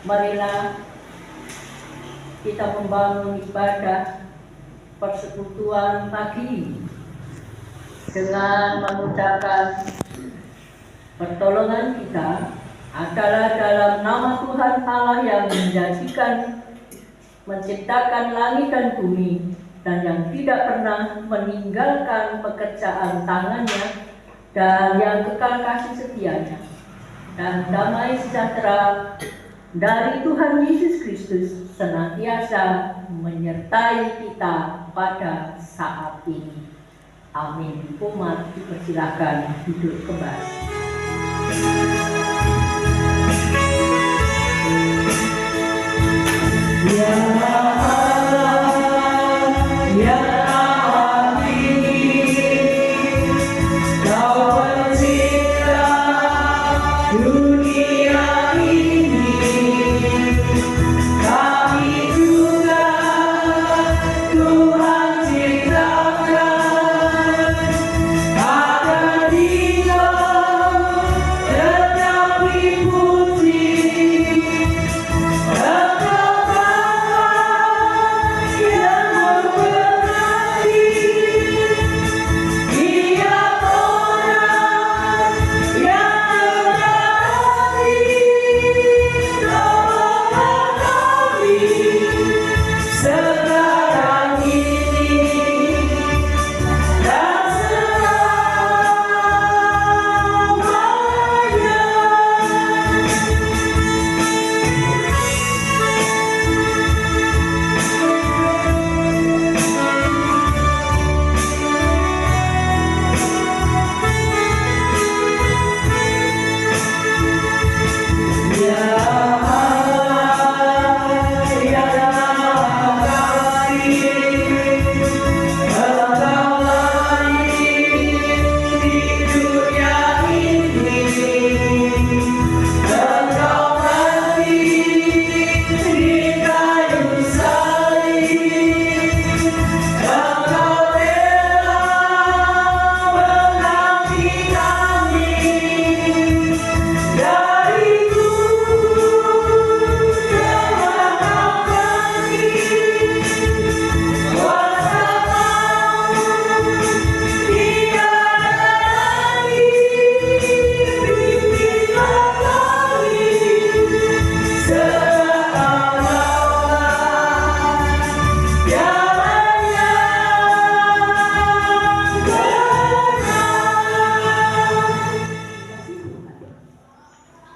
marilah kita membangun ibadah persekutuan pagi ini dengan mengucapkan pertolongan kita adalah dalam nama Tuhan Allah yang menjanjikan menciptakan langit dan bumi dan yang tidak pernah meninggalkan pekerjaan tangannya dan yang kekal kasih setianya, dan damai sejahtera dari Tuhan Yesus Kristus senantiasa menyertai kita pada saat ini. Amin. Umat dipersilakan duduk kembali. Ya Allah, ya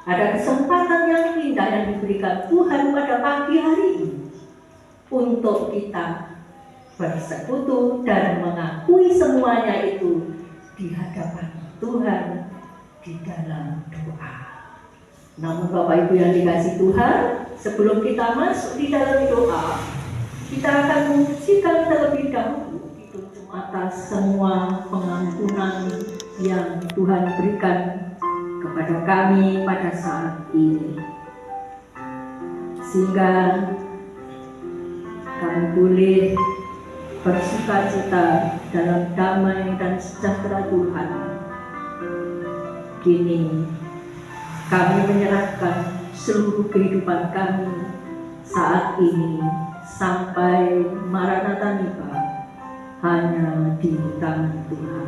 ada kesempatan yang indah yang diberikan Tuhan pada pagi hari ini untuk kita bersekutu dan mengakui semuanya itu di hadapan Tuhan di dalam doa. Namun Bapak Ibu yang dikasihi Tuhan, sebelum kita masuk di dalam doa, kita akan memujikan terlebih dahulu itu atas semua pengampunan yang Tuhan berikan kepada kami pada saat ini, sehingga kami boleh bersukacita dalam damai dan sejahtera Tuhan. Kini kami menyerahkan seluruh kehidupan kami saat ini sampai Maranatha Niba hanya di tangan Tuhan.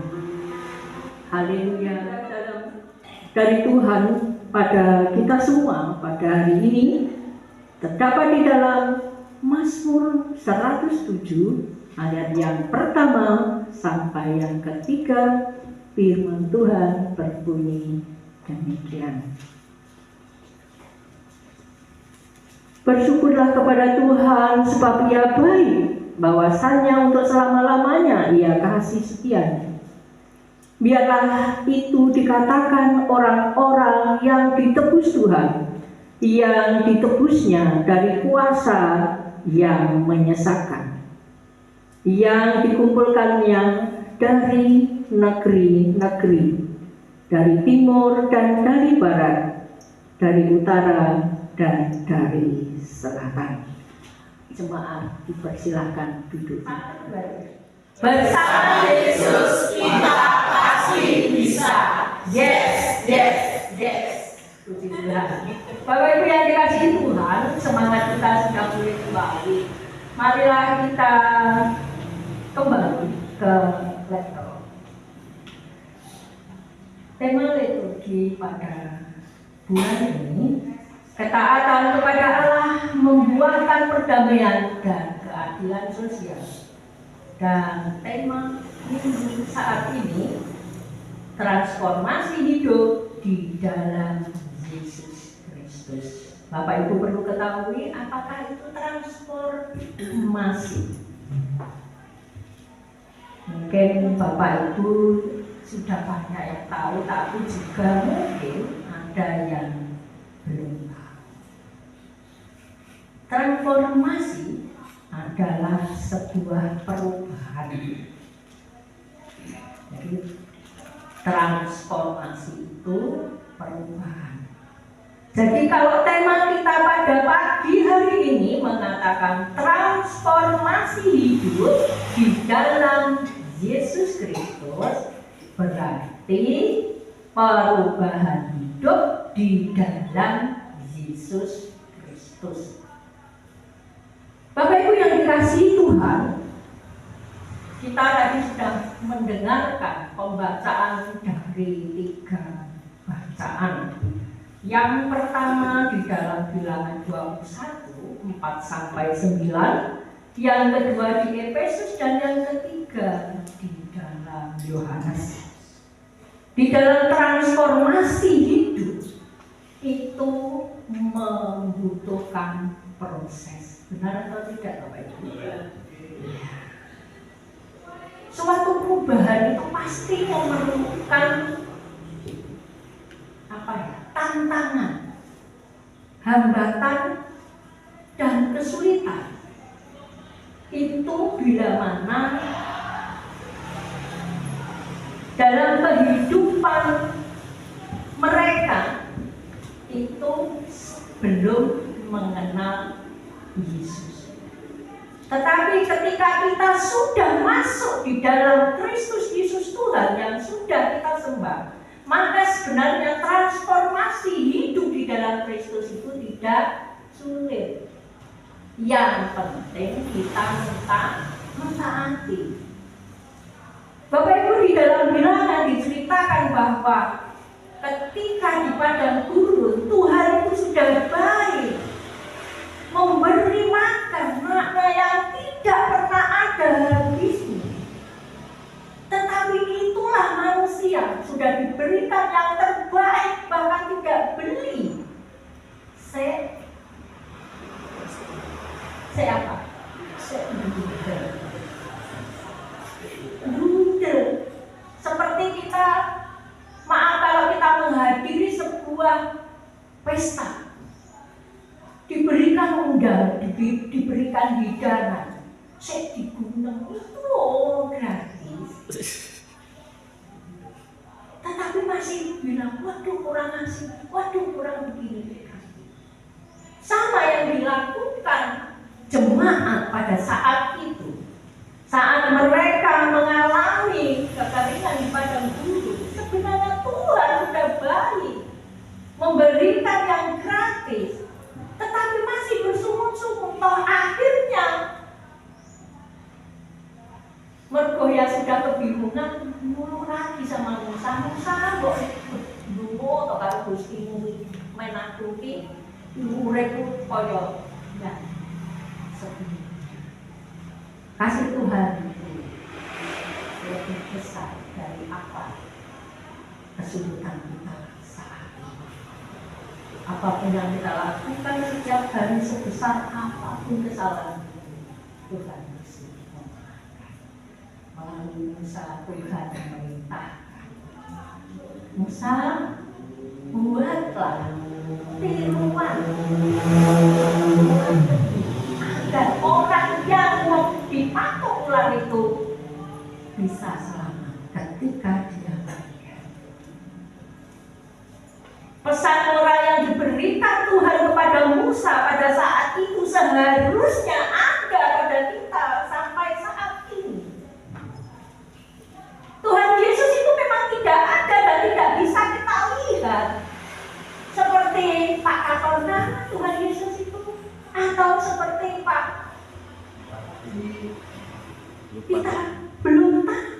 Haleluya. Dari Tuhan pada kita semua pada hari ini terdapat di dalam Mazmur 107 ayat yang pertama sampai yang ketiga. Firman Tuhan berbunyi demikian. Bersyukurlah kepada Tuhan sebab Ia baik, bahwasanya untuk selama-lamanya Ia kasih setianya. Biarlah itu dikatakan orang-orang yang ditebus Tuhan, yang ditebusnya dari kuasa yang menyesakan, yang dikumpulkannya dari negeri-negeri, dari timur dan dari barat, dari utara dan dari selatan. Jemaat dipersilakan duduk. Bersama Yesus kita pasti bisa. Yes, yes, yes. Puji Tuhan. Bapak Ibu yang dikasihi Tuhan, Petro. Tema liturgi pada bulan ini, ketaatan kepada Allah membuahkan perdamaian dan keadilan sosial. Dan tema minggu saat ini, transformasi hidup di dalam Yesus Kristus. Bapak Ibu perlu ketahui apakah itu transformasi. Mungkin Bapak Ibu sudah banyak yang tahu, tapi juga mungkin ada yang belum tahu. Transformasi adalah sebuah perubahan. Jadi transformasi itu perubahan. Jadi kalau tema kita pada pagi hari ini mengatakan transformasi hidup di dalam Yesus Kristus, berarti perubahan hidup di dalam Yesus Kristus. Bapak Ibu yang dikasihi Tuhan, kita tadi sudah mendengarkan pembacaan dari 3 bacaan. Yang pertama di dalam Bilangan 21, 4-9, yang kedua di Efesus, dan yang ketiga di dalam Yohanes. Di dalam transformasi hidup itu membutuhkan proses. Benar atau tidak, Bapak Ibu? Suatu perubahan itu pasti memerlukan tantangan, hambatan, dan kesulitan. Itu bila mana dalam kehidupan mereka itu belum mengenal Yesus. Tetapi ketika kita sudah masuk di dalam Kristus Yesus Tuhan yang sudah kita sembah, maka sebenarnya transformasi hidup di dalam Kristus itu tidak sulit. Yang penting kita mentaati. Bapak Ibu, di dalam Bilangan diceritakan bahwa ketika di padang gurun Tuhan itu sudah baik memberi makan makna yang tidak pernah ada habisnya. Tetapi itulah manusia sudah diberikan yang terbaik, bahkan tidak beli. Dudel. Seperti kita, maaf kalau kita menghadiri sebuah pesta, diberikan undangan, diberikan hidangan, saya digunung itu gratis. Tetapi masih bilang, waduh kurang asing, waduh kurang begini. Sama yang dilakukan jemaat pada saat itu. Saat mereka mengalami kekeringan di padang gurun, sebenarnya Tuhan sudah baik memberikan yang gratis, tetapi masih bersungut-sungut. Toh akhirnya mergo ya sudah kebingungan, ngulu lagi sama Musa kok dungo to karo Gusti main aku ki uripku kaya ya sepi. Kasih Tuhan itu lebih besar dari apa kesulitan kita saat ini. Apapun yang kita lakukan setiap hari, sebesar apapun kesalahan Tuhan masih memaafkan. Melalui Musa, Tuhan memerintahkan Musa, buatlah tiruan agar orang yang dipatuk ular itu bisa selamat ketika dia bahagia. Pesan moral yang diberikan Tuhan kepada Musa pada saat itu seharusnya ada pada kita sampai saat ini. Tuhan Yesus itu memang tidak ada dan tidak bisa kita lihat seperti Pak Kapolda Tuhan Yesus itu, atau seperti Pak, kita belum tahu.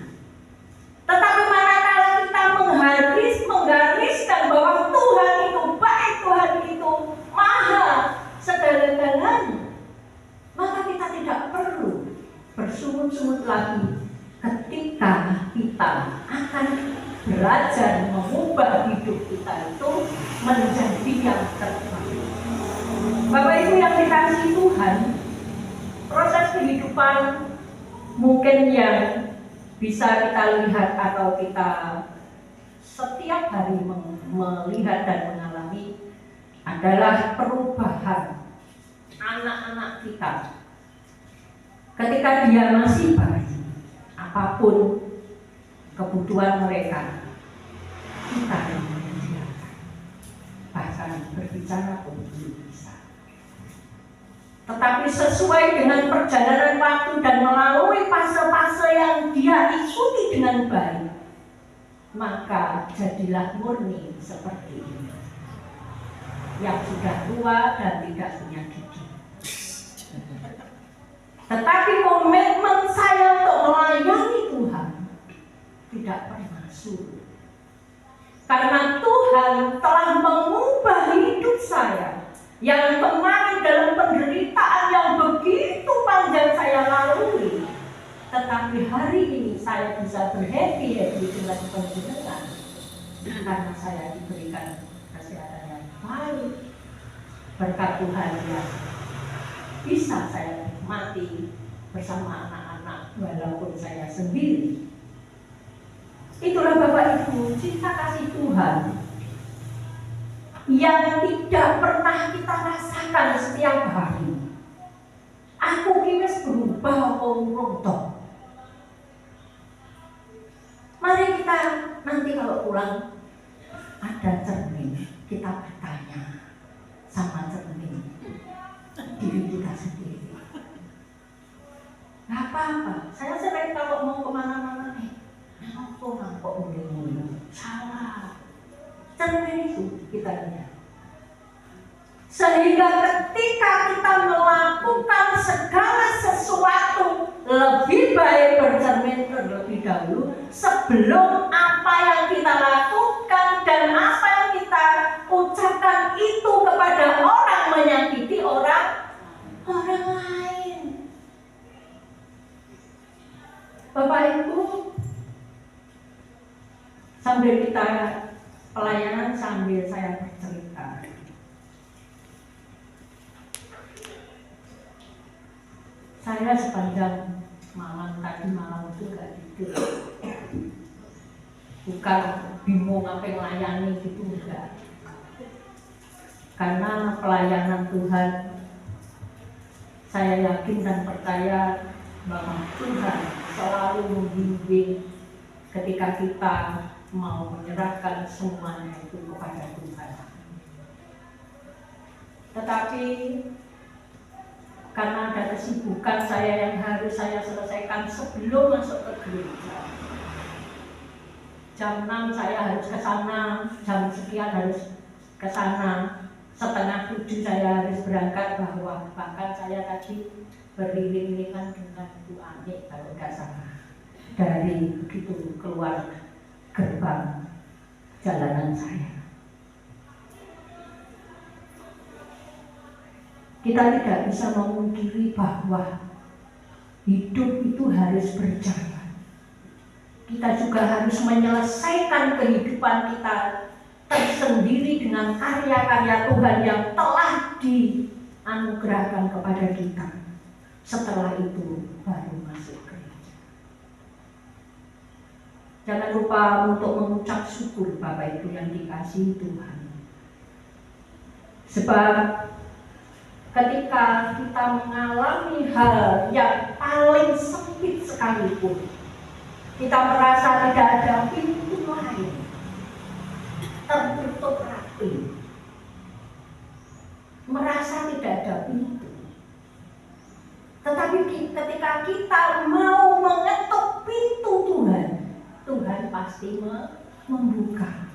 kita akan belajar mengubah hidup kita itu menjadi yang terbaik. Bapak Ibu yang dikasihi Tuhan, proses kehidupan mungkin yang bisa kita lihat atau kita setiap hari melihat dan mengalami adalah perubahan anak-anak kita. Ketika dia masih bayi, apapun kebutuhan mereka, kita yang menyediakan. Bahkan berbicara pun belum bisa. Tetapi sesuai dengan perjalanan waktu dan melalui fase-fase yang dia ikuti dengan baik, maka jadilah murni seperti ini, yang sudah tua dan tidak punya gigi. Tetapi komitmen saya untuk melayani Tuhan tidak pernah surut. Karena Tuhan telah mengubah hidup saya yang kemarin dalam penderitaan yang begitu panjang saya lalui. Tetapi hari ini saya bisa berhappy-happy dengan penjenengan karena saya diberikan kesehatan yang baik berkat Tuhan yang bisa saya nikmati bersama anak-anak walaupun saya sendiri. Itulah Bapak Ibu, cinta kasih Tuhan yang tidak pernah kita rasakan setiap hari. Aku kini berubah rontok. Mari kita nanti kalau pulang ada cermin, kita bertanya sama cermin diri kita sendiri. Gak apa-apa, saya sering kalau mau kemana-mana aku nampak mulai salah. Cermin itu kita lihat. Sehingga ketika kita melakukan segala sesuatu lebih baik bercermin terlebih dahulu sebelum apa yang kita lakukan dan apa yang kita ucapkan itu kepada orang menyakiti orang lain. Bapak Ibu, sambil kita pelayanan sambil saya bercerita. Saya sepanjang tadi malam itu gak tidur. Bukan bingung apa yang melayani gitu, enggak. Karena pelayanan Tuhan, saya yakin dan percaya bahwa Tuhan selalu membimbing ketika kita mau menyerahkan semuanya itu kepada Tuhan. Tetapi karena ada kesibukan saya yang harus saya selesaikan sebelum masuk ke gereja. Jam 6 saya harus ke sana, jam sekian harus ke sana, setengah 7 saya harus berangkat, bahkan saya tadi beriring-iringan dengan Bu Ani kalau tidak salah. Dari begitu keluar gerbang jalanan saya. Kita tidak bisa memungkiri bahwa hidup itu harus berjalan. Kita juga harus menyelesaikan kehidupan kita tersendiri dengan karya-karya Tuhan yang telah dianugerahkan kepada kita. Setelah itu baru masuk gereja. Jangan lupa untuk mengucap syukur Bapak Ibu yang dikasihi Tuhan. Sebab ketika kita mengalami hal yang paling sempit sekalipun, kita merasa tidak ada pintu lain, tertutup rapi, merasa tidak ada pintu. Tetapi ketika kita mau mengetuk pintu Tuhan, Tuhan pasti membuka.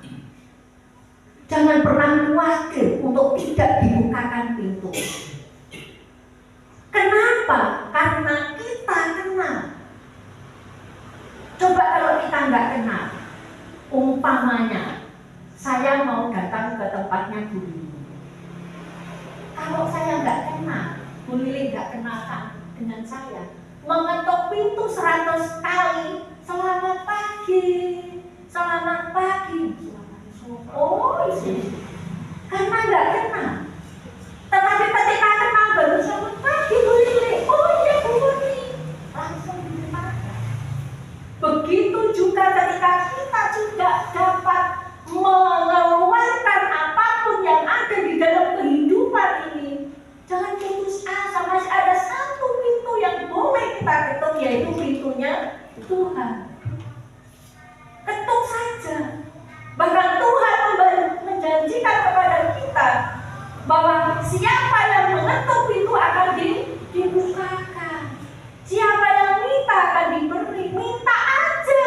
Jangan pernah khawatir untuk tidak dibukakan pintu. Kenapa? Karena kita kenal. Coba kalau kita nggak kenal, umpamanya saya mau datang ke tempatnya Bu Lili. Kalau saya nggak kenal, Bu Lili nggak kenal dengan saya, mengetuk pintu 100 kali, Selamat pagi. Selamat pagi. Oh, isi. Karena nggak kenal. Tetapi ketika kenal baru selamat pagi Bu Lili. Oh iya Bu Murni. Langsung dimakan. Begitu juga ketika kita juga dapat mengeluarkan apapun yang ada di dalam kehidupan ini. Jangan putus asa, masih ada satu pintu yang boleh kita ketuk, yaitu pintunya Tuhan. Ketuk saja. Bahkan Tuhan menjanjikan kepada kita bahwa siapa yang mengetuk pintu akan dibukakan. Siapa yang minta akan diberi. Minta aja.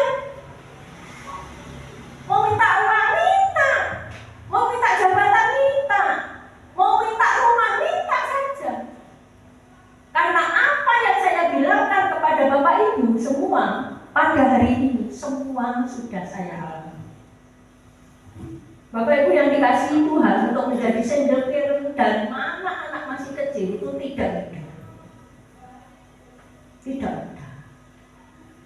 Mau minta uang minta. Mau minta jabatan minta. Mau minta rumah minta saja. Karena apa yang saya bilangkan kepada Bapak Ibu semua pada hari ini, semua sudah saya alami. Bapak Ibu yang dikasihi Tuhan, untuk menjadi sendal kiri dan mana anak masih kecil itu tidak mudah. Tidak mudah.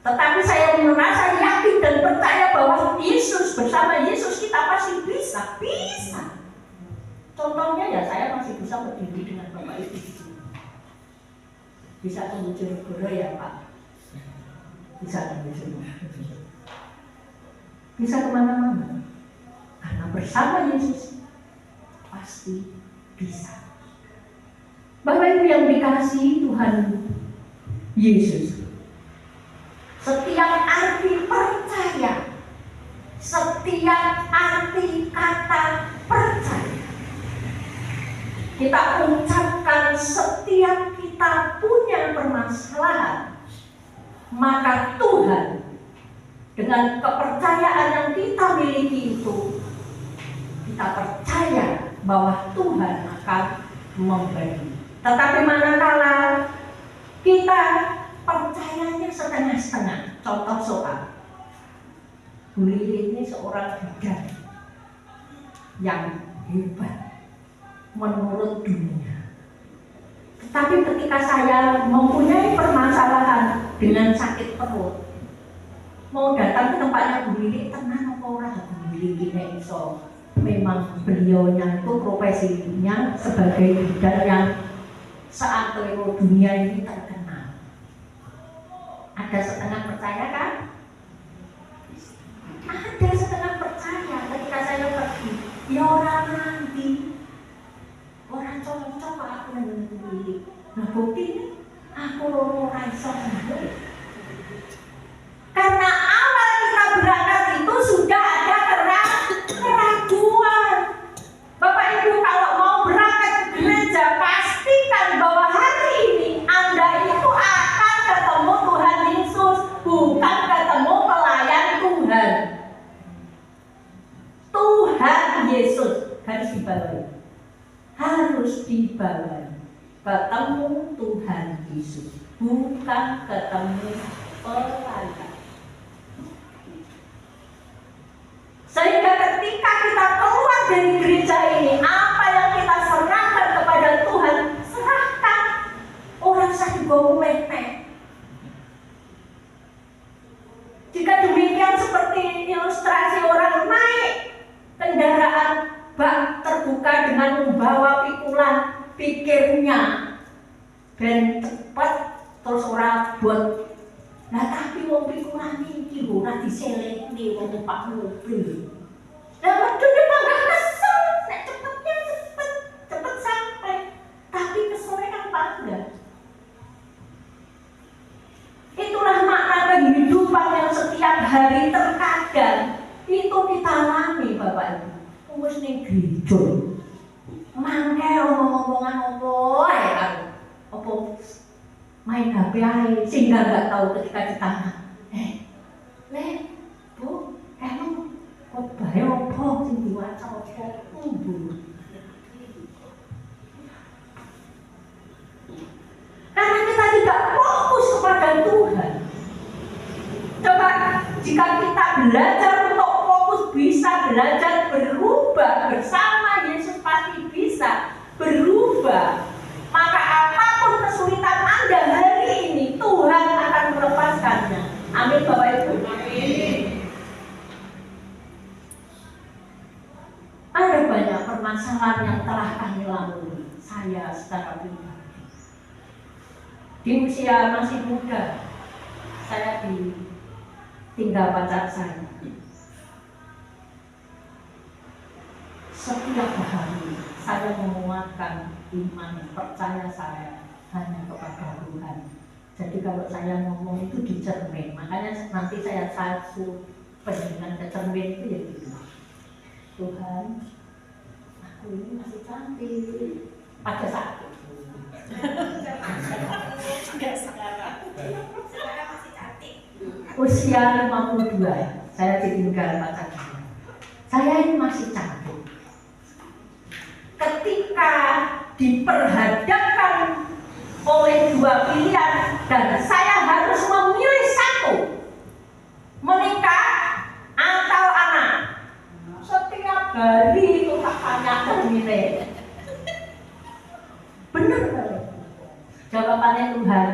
Tetapi saya merasa yakin dan percaya bahwa Yesus, bersama Yesus kita pasti bisa. Bisa. Contohnya ya saya masih bisa berdiri dengan Bapak Ibu. Bisa mengucur guru ya Pak. Bisa mengucur. Bisa kemana-mana. Karena bersama Yesus pasti bisa. Bapak Ibu yang dikasihi Tuhan Yesus, setiap arti percaya, setiap arti kata percaya, kita ucapkan setiap kita punya permasalahan, maka Tuhan dengan kepercayaan yang kita miliki itu, kita percaya bahwa Tuhan akan memberi. Tetapi manakala kita percayanya setengah-setengah, contoh soal Bu Lili ini seorang bidan yang hebat menurut dunia. Tetapi ketika saya mempunyai permasalahan dengan sakit perut, mau datang ke tempatnya Bu Lili, tenang apa ora Bu Lili nek iso. Memang beliaunya itu profesinya sebagai bidan yang seantero dunia ini terkenal. Ada setengah percaya kan? Ada setengah percaya ketika saya pergi. Ya orang nanti, orang cocok aku dengan Bu Lili. Nah bukti aku orang iso. Karena awal kita berangkat itu sudah ada keraguan. Bapak Ibu kalau mau berangkat ke gereja, pastikan bahwa hari ini Anda itu akan ketemu Tuhan Yesus, bukan ketemu pelayan Tuhan. Tuhan Yesus harus dibawa. Harus dibawa. Ketemu Tuhan Yesus, bukan ketemu pelayan. Sehingga ketika kita keluar dari gereja ini, apa yang kita serahkan kepada Tuhan, serahkan. Orang saya dibawa mepet. Jika demikian seperti ilustrasi orang naik kendaraan bak terbuka dengan membawa pikulan pikirnya dan cepat terus orang buat. Nah tapi wong pikulan iki ora diselekne wong numpak mobil. Lah medune mangga kesel, nek cepetnya cepet sampai. Tapi keselnya kan bangga. Itulah makna kehidupan yang setiap hari terkadang itu kita alami Bapak Ibu. Wis ning gereja. Mangke omong-omongan opo ae kan. Opo main HP aja sehingga nggak tahu ketika ditanya, Le, Bu, emang kok bayar apa sing diwaca apa Bu? Karena kita tidak fokus kepada Tuhan. Coba jika kita belajar untuk fokus, bisa belajar berubah bersama Yesus, pasti bisa berubah. Maka apapun kesulitan Anda hari ini, Tuhan akan melepaskannya. Amin Bapak Ibu. Ada banyak permasalahan yang telah kami lalui, saya secara pribadi. Di usia masih muda, saya ditinggal pacar saya. Setiap hari saya menguatkan iman, percaya saya hanya kepada Tuhan. Jadi kalau saya ngomong itu dicermin, makanya nanti saya satu pendengar ke cermin itu ya gitu. Tuhan, aku ini masih cantik pada saat itu. Sekarang masih cantik. Usia 52, saya ditinggal pacar saya. Saya ini masih cantik. Ketika diperhadapkan oleh dua pilihan dan saya harus memilih satu, menikah atau anak. Setiap hari itu tak tanya termine. Benar kan? Jawabannya Tuhan.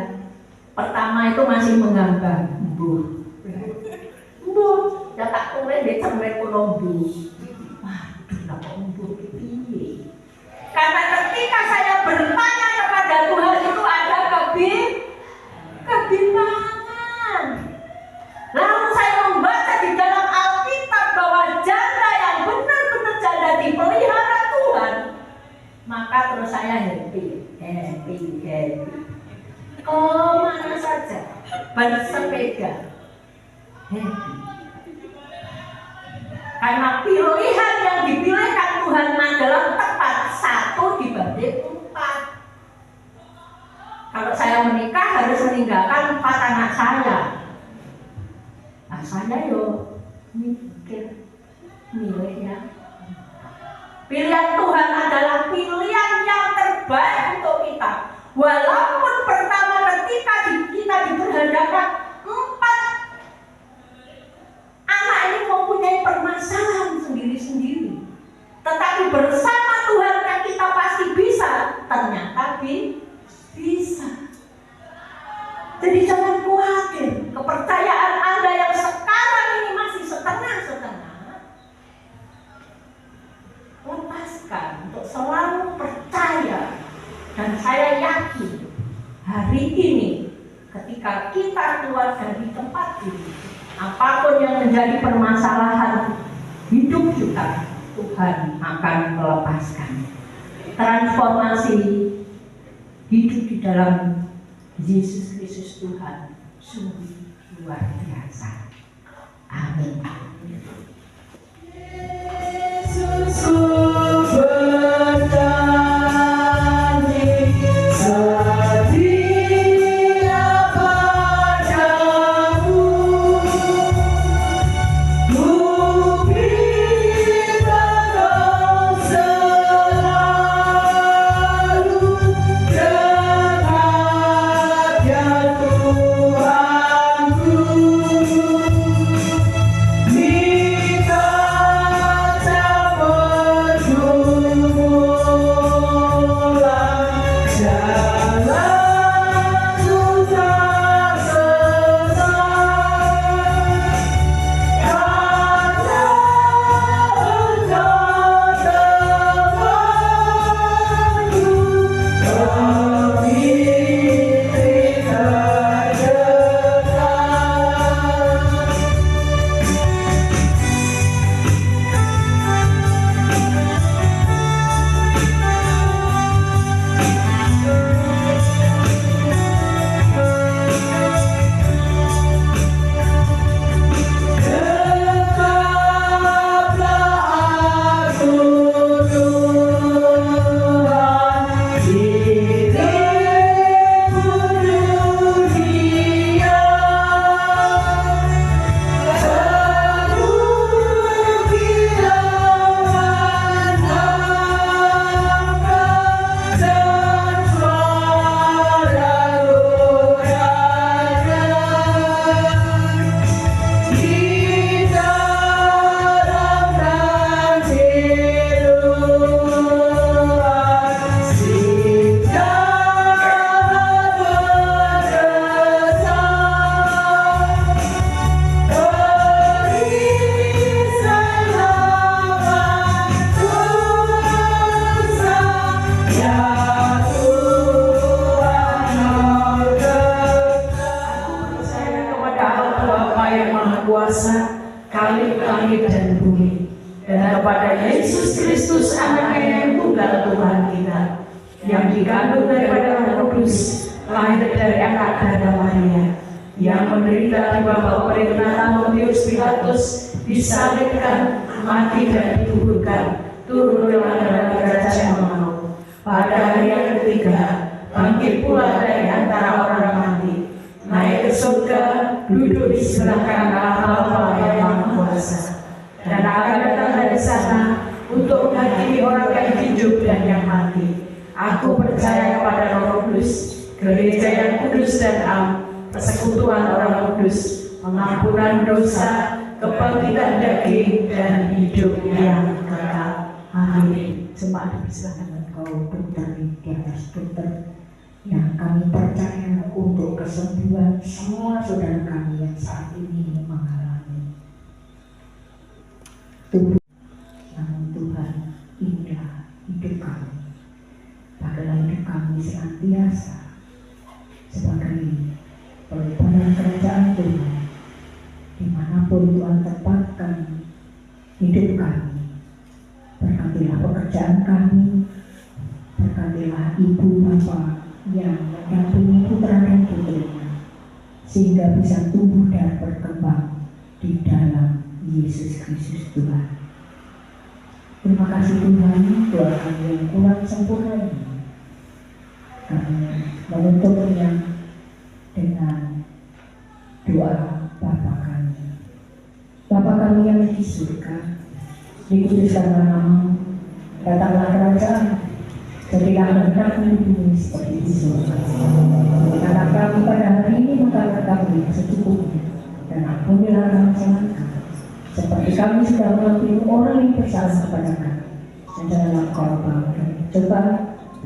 Pertama itu masih mengambang, Bu. Bu, ya tak tulen di cermin kuno Bu. Waduh, lah kok Bu piye? Karena ketika saya bertanya kepada Tuhan itu ada kebimbangan. Lalu saya membaca di dalam Alkitab bahwa janda yang benar-benar janda dipelihara Tuhan, maka terus saya happy. Mana saja bersepeda happy. Karena pilihan yang dipilihkan Tuhan adalah tepat 1:4. Kalau saya menikah harus meninggalkan 4 anak saya. Nah, saya mikir milihnya. Pilihan Tuhan adalah pilihan yang terbaik untuk kita. Walaupun pertama ketika kita diperhadapkan 4 anak ini mempunyai permasalahan sendiri-sendiri, tetapi bersama Tuhan kan kita pasti bisa. Ternyata bisa. Jadi jangan khawatir. Kepercayaan Anda yang sekarang ini masih setengah-setengah, lepaskan untuk selalu percaya. Dan saya yakin hari ini ketika kita keluar dari tempat ini, apapun yang menjadi permasalahan hidup kita, Tuhan akan melepaskan. Transformasi hidup di dalam Yesus Kristus Tuhan sungguh luar biasa. Amin. Yesusku Khalik langit dan bumi, dan kepada Yesus Kristus anaknya yang tunggal Tuhan kita, yang dikandung daripada Roh Kudus, lahir dari anak darah Maria, yang menderita di bawah pemerintahan Pontius Pilatus, disalibkan, mati dan dikuburkan, turun dalam kerajaan maut. Pada hari yang ketiga, bangkit pula dari antara orang mati, naik ke surga, duduk di sebelah kanan Allah Bapa yang Maha Kuasa, dan akan datang dari sana untuk menghakimi orang yang hidup dan yang mati. Aku percaya kepada Roh Kudus, gereja yang kudus dan am, persekutuan orang kudus, pengampunan dosa, kebangkitan daging, dan hidup yang kekal. Amin. Jemaat dipersilakan Engkau dokter di atas dokter, yang kami percaya untuk kesembuhan semua saudara kami yang saat ini mengalami tubuh. Namun Tuhan, inilah hidup kami. Pakailah hidup kami senantiasa sebagai pelebaran kerajaan Tuhan, dimanapun Tuhan tempatkan hidup kami. Berkatilah pekerjaan kami, berkatilah ibu bapa yang mendampingi putra dan putrinya, sehingga bisa tumbuh dan berkembang di dalam Yesus Kristus Tuhan. Terima kasih Tuhan, doa kami yang kurang sempurna ini, kami menutupnya dengan doa Bapa kami. Bapa kami yang di surga, dikuduskanlah namamu, datanglah kerajaan, jadilah kehendakmu di bumi seperti di surga. Berikanlah kami pada hari ini makanan kami secukupnya, dan ampunilah kesalahan kami, seperti kami sudah mengampuni orang yang bersalah kepada kami. Dan janganlah kau bawa kami cobaan,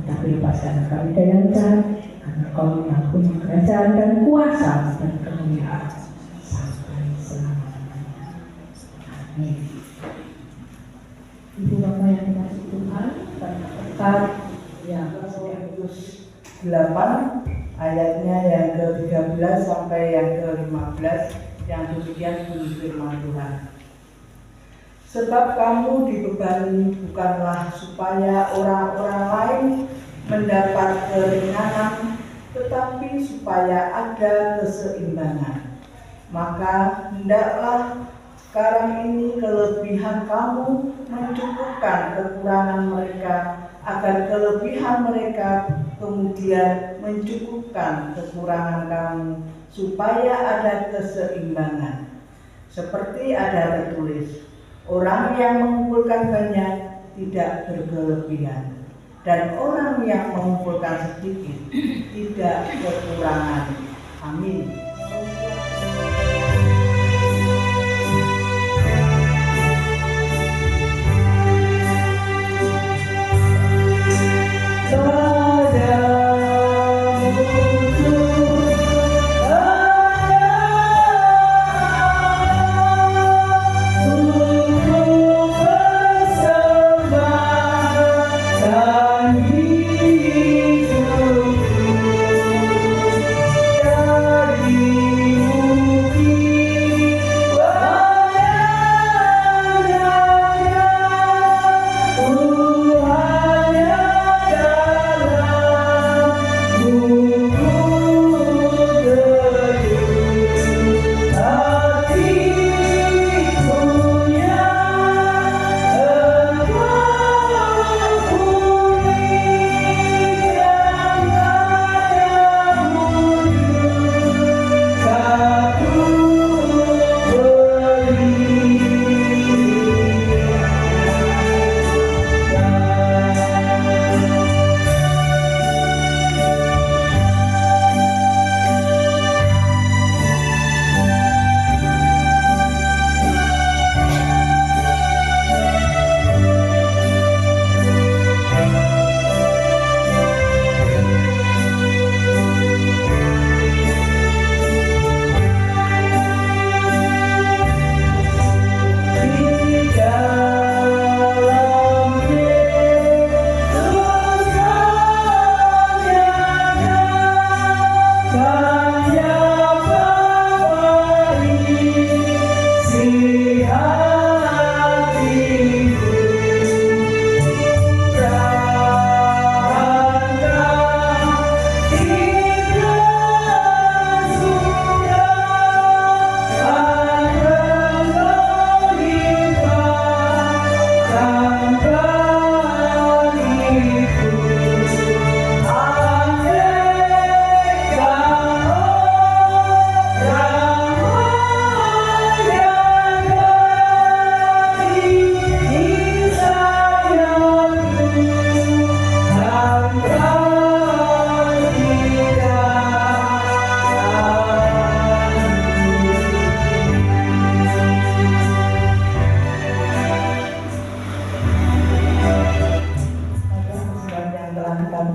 tetapi lepaskan kami dari yang jahat, karena kau yang punya kerajaan dan kuasa dan kemuliaan sampai selama-lamanya. Amin. Ibu Bapak yang dikasihi Tuhan, berkat yang Korintus 8 ayatnya yang ke-13 sampai yang ke-15 yang demikian bunyi firman Tuhan. Sebab kamu dibebani bukanlah supaya orang-orang lain mendapat keringanan, tetapi supaya ada keseimbangan. Maka hendaklah sekarang ini kelebihan kamu mencukupkan kekurangan mereka, agar kelebihan mereka kemudian mencukupkan kekurangan kamu, supaya ada keseimbangan. Seperti ada tertulis, orang yang mengumpulkan banyak tidak berkelebihan, dan orang yang mengumpulkan sedikit tidak kekurangan. Amin. Dari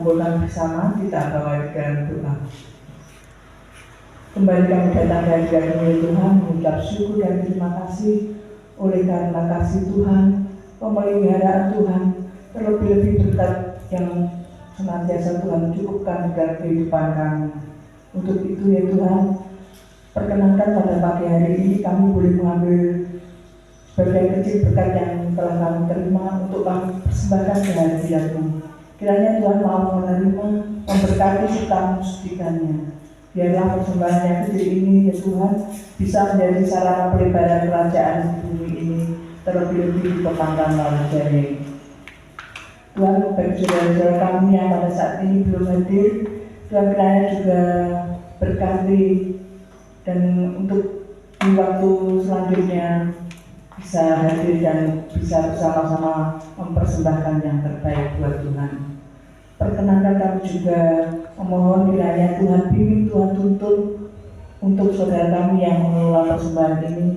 mengumpulkan bersama, kita bawa dalam doa. Kembali kami datang dari hadirat Tuhan, mengucap syukur dan terima kasih oleh karena kasih Tuhan, pemeliharaan Tuhan, terlebih-lebih berkat yang senantiasa Tuhan cukupkan dalam kehidupan kami. Untuk itu ya Tuhan, perkenankan pada pagi hari ini kami boleh mengambil sebagian kecil berkat yang telah kami terima untuk kami persembahkan ke hadirat-Mu. Kiranya Tuhan mau menerima, memberkati serta mensucikannya. Biarlah persembahan yang kecil ini ya Tuhan bisa menjadi sarana pelebaran kerajaan di bumi ini, terlebih-lebih di Pepangkang Laut Jaya. Tuhan, bagi saudara-saudara kami yang pada saat ini belum hadir, Tuhan kiranya juga berkati dan untuk di waktu selanjutnya bisa hadir dan bisa bersama-sama mempersembahkan yang terbaik buat Tuhan. Perkenankan kami juga memohon kiranya Tuhan bimbing, Tuhan tuntun untuk saudara kami yang mengelola persembahan ini,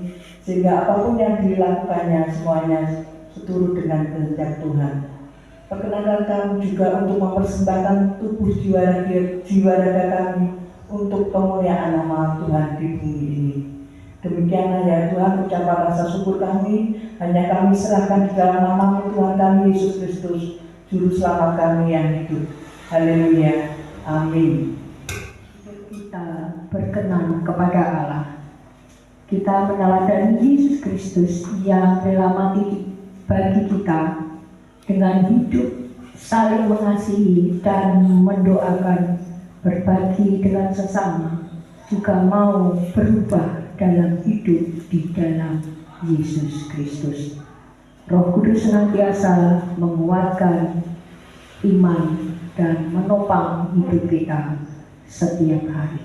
sehingga apapun yang dilakukannya semuanya seturut dengan kehendak Tuhan. Perkenankan kami juga untuk mempersembahkan tubuh jiwa raga kami untuk kemuliaan nama Tuhan di bumi ini. Demikianlah ya Tuhan, ucapan rasa syukur kami hanya kami serahkan di dalam nama Tuhan kami Yesus Kristus, Juru Selamat kami yang hidup. Haleluya. Amin. Kita berkenan kepada Allah. Kita meneladani Yesus Kristus yang rela mati bagi kita dengan hidup saling mengasihi dan mendoakan, berbagi dengan sesama, juga mau berubah dalam hidup di dalam Yesus Kristus. Roh Kudus senantiasa menguatkan iman dan menopang hidup kita setiap hari.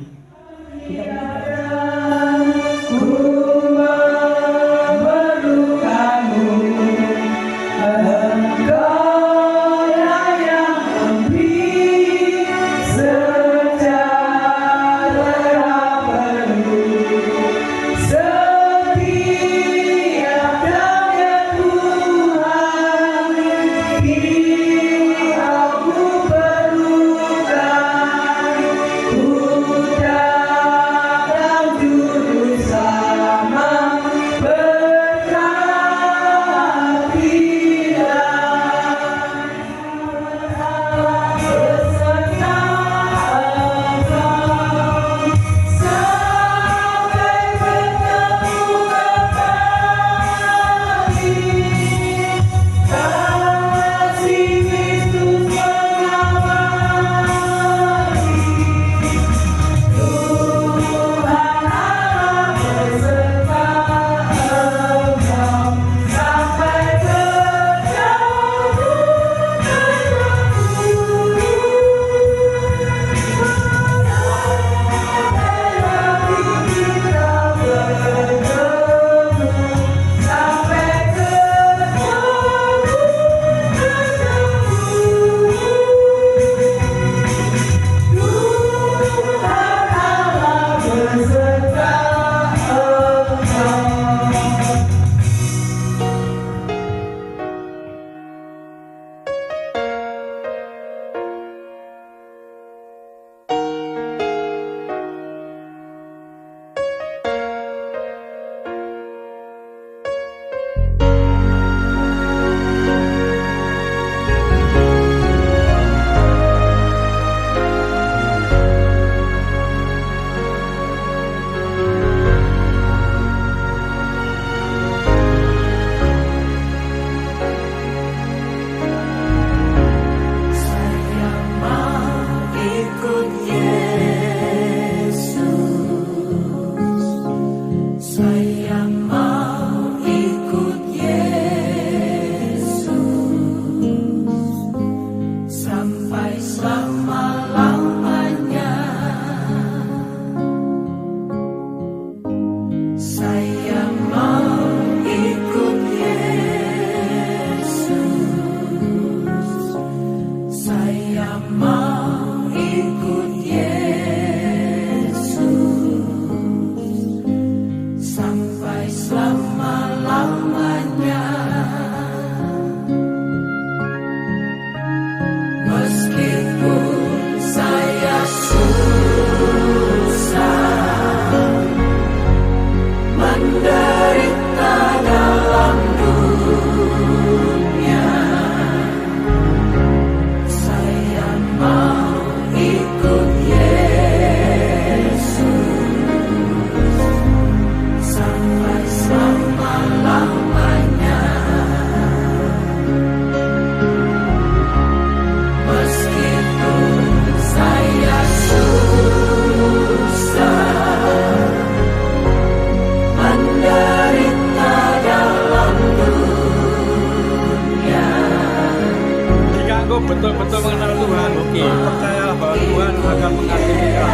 betul-betul mengenal Tuhan. Percayalah bahwa Tuhan akan mengasihi kita.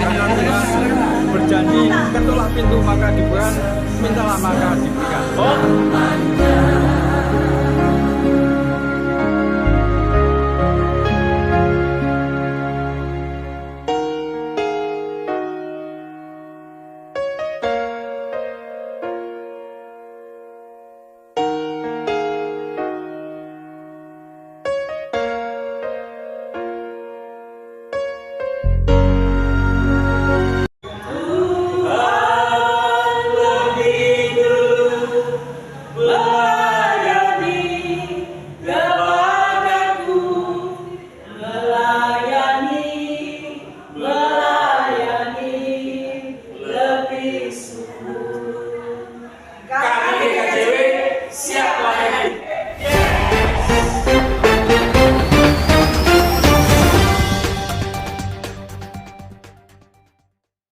Karena Tuhan berjanji, ketuklah pintu maka dibuka, mintalah maka diberikan.